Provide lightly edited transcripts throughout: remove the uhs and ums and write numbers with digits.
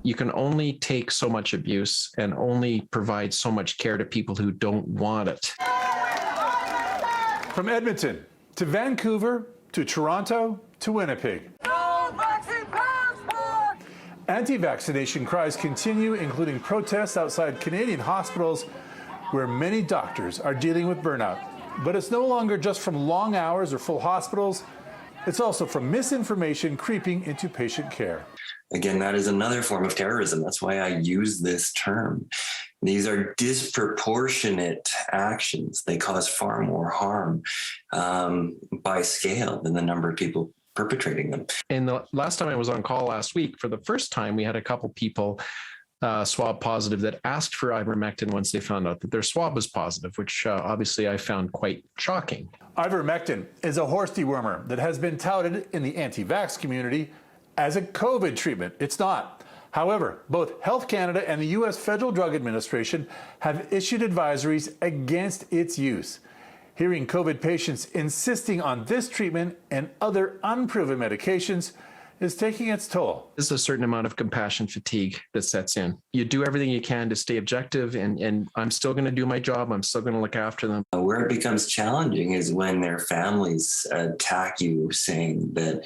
you can only take so much abuse and only provide so much care to people who don't want it. From Edmonton to Vancouver to Toronto to Winnipeg. No vaccine passport! Anti-vaccination cries continue, including protests outside Canadian hospitals where many doctors are dealing with burnout. But it's no longer just from long hours or full hospitals. It's also from misinformation creeping into patient care. Again, that is another form of terrorism. That's why I use this term. These are disproportionate actions. They cause far more harm by scale than the number of people perpetrating them. And the last time I was on call last week, for the first time, we had a couple people swab positive that asked for ivermectin once they found out that their swab was positive, which obviously I found quite shocking. Ivermectin is a horse dewormer that has been touted in the anti-vax community as a COVID treatment. It's not. However, both Health Canada and the U.S. Federal Drug Administration have issued advisories against its use. Hearing COVID patients insisting on this treatment and other unproven medications is taking its toll. There's a certain amount of compassion fatigue that sets in. You do everything you can to stay objective, and I'm still going to do my job. I'm still going to look after them. Where it becomes challenging is when their families attack you, saying that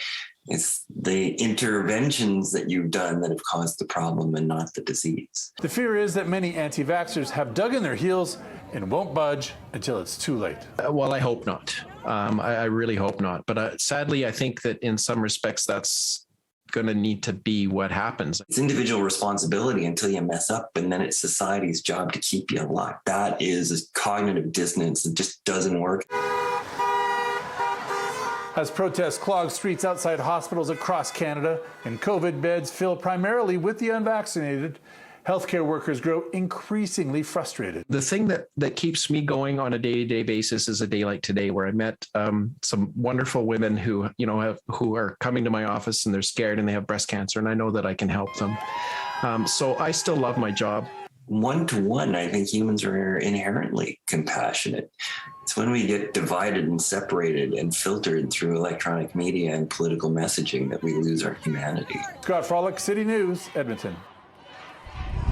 it's the interventions that you've done that have caused the problem and not the disease. The fear is that many anti-vaxxers have dug in their heels and won't budge until it's too late. Well, I hope not. I really hope not. But sadly, I think that in some respects, that's going to need to be what happens. It's individual responsibility until you mess up, and then it's society's job to keep you alive. That is a cognitive dissonance that just doesn't work. As protests clog streets outside hospitals across Canada and COVID beds fill primarily with the unvaccinated, healthcare workers grow increasingly frustrated. The thing that keeps me going on a day-to-day basis is a day like today, where I met some wonderful women who are coming to my office and they're scared and they have breast cancer, and I know that I can help them. So I still love my job. One-to-one, I think humans are inherently compassionate. It's when we get divided and separated and filtered through electronic media and political messaging that we lose our humanity. Scott Frolick, City News, Edmonton.